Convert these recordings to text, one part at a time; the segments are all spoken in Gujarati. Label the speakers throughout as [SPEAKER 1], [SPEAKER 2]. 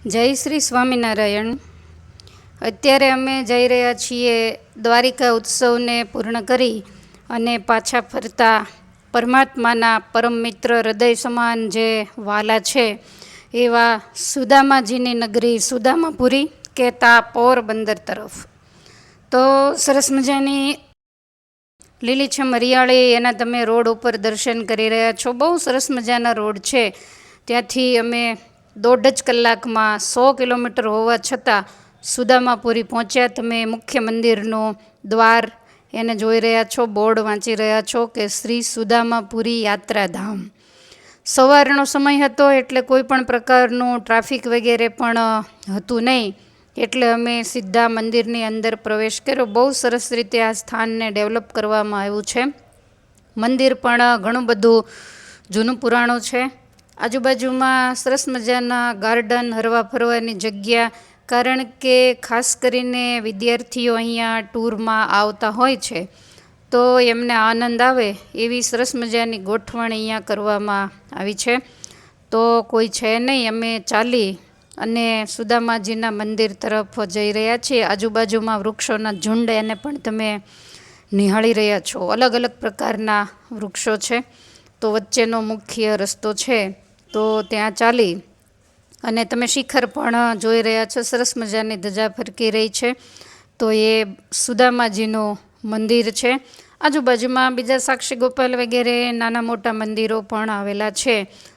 [SPEAKER 1] જય શ્રી સ્વામિનારાયણ. અત્યારે અમે જઈ રહ્યા છીએ દ્વારિકા ઉત્સવને પૂર્ણ કરી અને પાછા ફરતા પરમાત્માના પરમ મિત્ર હૃદય સમાન જે વાલા છે એવા સુદામાજીની નગરી સુદામાપુરી કહેતા પોરબંદર તરફ. તો સરસ મજાની લીલીછમ હરિયાળી એના તમે રોડ ઉપર દર્શન કરી રહ્યા છો. બહુ સરસ મજાના રોડ છે. ત્યાંથી અમે 1.5 કલાકમાં 100 કિલોમીટર હોવા છતાં સુદામાપુરી પહોંચ્યા. તમે મુખ્ય મંદિરનું દ્વાર એને જોઈ રહ્યા છો, બોર્ડ વાંચી રહ્યા છો કે શ્રી સુદામાપુરી યાત્રાધામ. સવારનો સમય હતો એટલે કોઈ પણ પ્રકારનું ટ્રાફિક વગેરે પણ હતું નહીં, એટલે અમે સીધા મંદિરની અંદર પ્રવેશ કર્યો. બહુ સરસ રીતે આ સ્થાનને ડેવલપ કરવામાં આવ્યું છે. મંદિર પણ ઘણું બધું જૂનું પુરાણું છે. આજુબાજુમાં સરસ મજાના ગાર્ડન, હરવા ફરવાની જગ્યા, કારણ કે ખાસ કરીને વિદ્યાર્થીઓ અહીંયા ટૂરમાં આવતા હોય છે તો એમને આનંદ આવે એવી સરસ મજાની ગોઠવણ અહીંયા કરવામાં આવી છે. તો કોઈ છે નહીં, અમે ચાલી અને સુદામાજીના મંદિર તરફ જઈ રહ્યા છીએ. આજુબાજુમાં વૃક્ષોના ઝુંડ એને પણ તમે નિહાળી રહ્યા છો. અલગ અલગ પ્રકારના વૃક્ષો છે. તો વચ્ચેનો મુખ્ય રસ્તો છે તો ત્યાં ચાલી અને તમે શિખર પણ જોઈ રહ્યા છો. સરસ મજાની ધજા ફરકી રહી છે. તો એ સુદામાજીનું મંદિર છે. આજુબાજુમાં બીજા સાક્ષી ગોપાલ વગેરે નાના મોટા મંદિરો પણ આવેલા છે.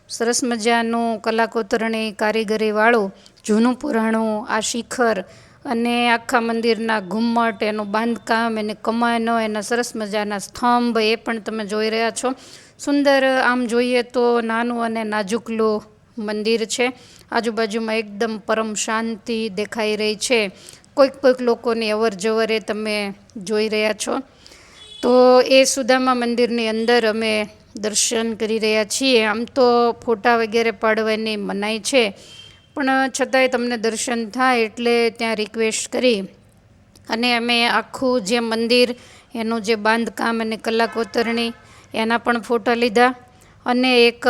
[SPEAKER 1] સરસ મજાનું કલાકોતરણી કારીગરીવાળું જૂનું પુરાણું આ શિખર અને આખા મંદિરના ઘુમ્મટ, એનું બાંધકામ, એની કમાનો, એના સરસ મજાના સ્તંભ એ પણ તમે જોઈ રહ્યા છો. સુંદર, આમ જોઈએ તો નાનું અને નાજુકલું મંદિર છે. આજુબાજુમાં એકદમ પરમ શાંતિ દેખાઈ રહી છે. કોઈક લોકોની અવર જવર એ તમે જોઈ રહ્યા છો. તો એ સુદામા મંદિરની અંદર અમે દર્શન કરી રહ્યા છીએ. આમ તો ફોટા વગેરે પાડવાની મનાઈ છે, પણ છતાંય તમને દર્શન થાય એટલે ત્યાં રિક્વેસ્ટ કરી અને અમે આખું જે મંદિર, એનું જે બાંધકામ અને કલાકોતરણી એના પણ ફોટા લીધા અને એક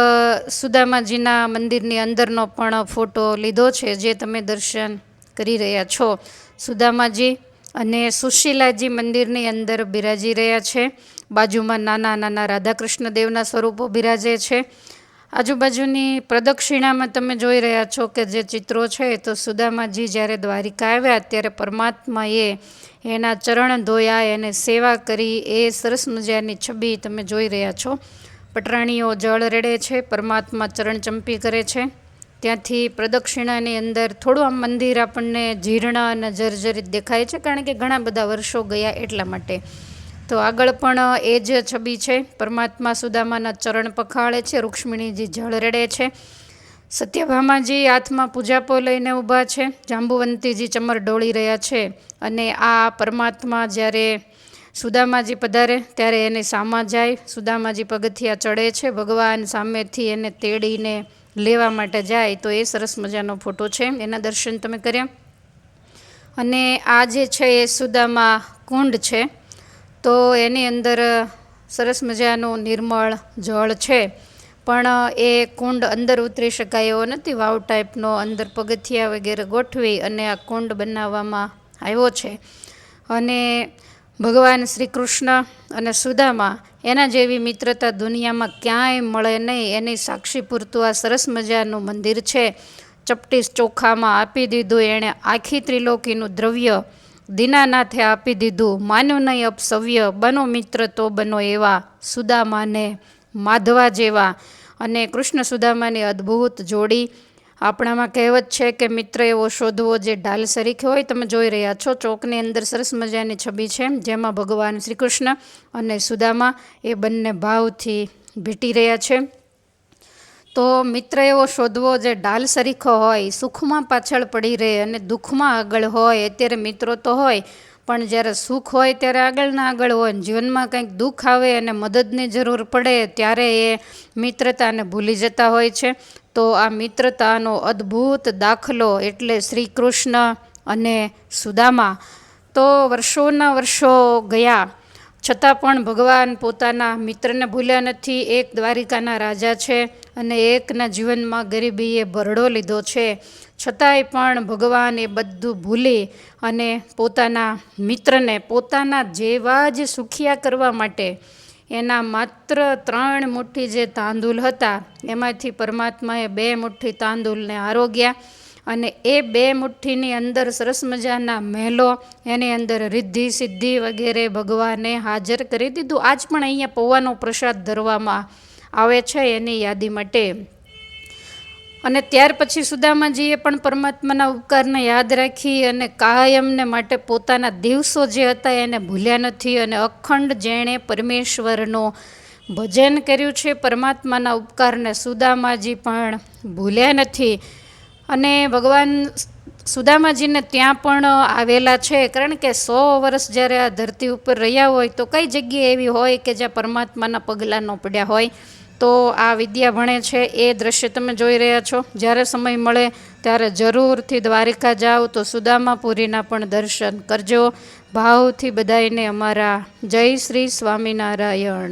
[SPEAKER 1] સુદામાજીના મંદિરની અંદરનો પણ ફોટો લીધો છે, જે તમે દર્શન કરી રહ્યા છો. સુદામાજી અને સુશીલાજી મંદિરની અંદર બિરાજી રહ્યા છે. બાજુમાં નાના નાના રાધાકૃષ્ણ દેવના સ્વરૂપો બિરાજે છે. આજુબાજુની પ્રદક્ષિણામાં તમે જોઈ રહ્યા છો કે જે ચિત્રો છે, તો સુદામાજી જ્યારે દ્વારિકા આવ્યા ત્યારે પરમાત્માએ એના ચરણ ધોયા, એને સેવા કરી, એ સરસ મજાની છબી તમે જોઈ રહ્યા છો. પટરાણીઓ જળ રેડે છે, પરમાત્મા ચરણ ચંપી કરે છે. ત્યાંથી પ્રદક્ષિણાની અંદર થોડું આમ મંદિર આપણને જીર્ણ અને જર્જરિત દેખાય છે, કારણ કે ઘણા બધા વર્ષો ગયા એટલા માટે. તો આગળ પણ એ જ છબી છે. પરમાત્મા સુદામાના ચરણ પખાળે છે, રૂક્ષ્મણીજી જળ રેડે છે, સત્યભામાજી હાથમાં પૂજાપો લઈને ઊભા છે, જાંબુવંતીજી ચમર ડોળી રહ્યા છે. અને આ પરમાત્મા જ્યારે સુદામાજી પધારે ત્યારે એને સામા જાય. સુદામાજી પગથિયા ચડે છે, ભગવાન સામેથી એને તેડીને લેવા માટે જાય. તો એ સરસ મજાનો ફોટો છે, એના દર્શન તમે કર્યા. અને આ જે છે એ સુદામા કુંડ છે. તો એની અંદર સરસ મજાનું નિર્મળ જળ છે, પણ એ કુંડ અંદર ઉતરી શકાય એવો નથી. વાવ ટાઈપનો અંદર પગથિયા વગેરે ગોઠવી અને આ કુંડ બનાવવામાં આવ્યો છે. અને ભગવાન શ્રી કૃષ્ણ અને સુદામા, એના જેવી મિત્રતા દુનિયામાં ક્યાંય મળે નહીં, એની સાક્ષી પૂરતું આ સરસ મજાનું મંદિર છે. ચપટીસ ચોખામાં આપી દીધું એણે આખી ત્રિલોકીનું દ્રવ્ય, દીનાનાથે આપી દીધું. માન્યું નહીં અપસવ્ય, બનો મિત્ર તો બનો એવા, સુદામાને માધવા જેવા. અને કૃષ્ણ સુદામાની અદ્ભુત જોડી. આપણામાં કહેવત છે કે મિત્ર એવો શોધવો જે ઢાલ સરીખે હોય. તમે જોઈ રહ્યા છો ચોકની અંદર સરસ મજાની છબી છે, જેમાં ભગવાન શ્રી કૃષ્ણ અને સુદામા એ બંને ભાવથી ભેટી રહ્યા છે. તો મિત્ર એવો શોધવો જે ઢાલ સરીખો હોય, સુખમાં પાછળ પડી રહે અને દુઃખમાં આગળ હોય. અત્યારે મિત્રો તો હોય, પણ જ્યારે સુખ હોય ત્યારે આગળના આગળ હોય, જીવનમાં કંઈક દુઃખ આવે અને મદદની જરૂર પડે ત્યારે એ મિત્રતાને ભૂલી જતા હોય છે. તો આ મિત્રતાનો અદ્ભુત દાખલો એટલે શ્રી કૃષ્ણ અને સુદામા. તો વર્ષોના વર્ષો ગયા છતાં પણ ભગવાન પોતાના મિત્રને ભૂલ્યા નથી. એક દ્વારિકાના રાજા છે અને એકના જીવનમાં ગરીબીએ ભરડો લીધો છે, છતાંય પણ ભગવાન એ બધું ભૂલી અને પોતાના મિત્રને પોતાના જેવા જ સુખિયા કરવા માટે એના માત્ર 3 મુઠ્ઠી જે તાંદૂલ હતા એમાંથી પરમાત્માએ 2 મુઠ્ઠી તાંદૂલને આરોગ્યા અને એ 2 મુઠ્ઠીની અંદર સરસ મજાના મહેલો, એની અંદર રિદ્ધિ સિદ્ધિ વગેરે ભગવાને હાજર કરી દીધું. આજ પણ અહીંયા પૌવાનો પ્રસાદ ધરવામાં આવે છે એની યાદી માટે. અને ત્યાર પછી સુદામાજીએ પણ પરમાત્માના ઉપકારને યાદ રાખી અને કાયમને માટે પોતાના દિવસો જે હતા એને ભૂલ્યા નથી અને અખંડ જેણે પરમેશ્વરનો ભજન કર્યું છે, પરમાત્માના ઉપકારને સુદામાજી પણ ભૂલ્યા નથી. અને ભગવાન સુદામાજીને ત્યાં પણ આવેલા છે, કારણ કે 100 વર્ષ જ્યારે આ ધરતી ઉપર રહ્યા હોય તો કઈ જગ્યાએ એવી હોય કે જ્યાં પરમાત્માના પગલાં ન પડ્યા હોય. તો આ વિદ્યા ભણે છે એ દ્રશ્ય તમે જોઈ રહ્યા છો. જ્યારે સમય મળે ત્યારે જરૂરથી દ્વારિકા જાઓ તો સુદામાપુરીના પણ દર્શન કરજો. ભાવથી બધાઈને અમારા જય શ્રી સ્વામિનારાયણ.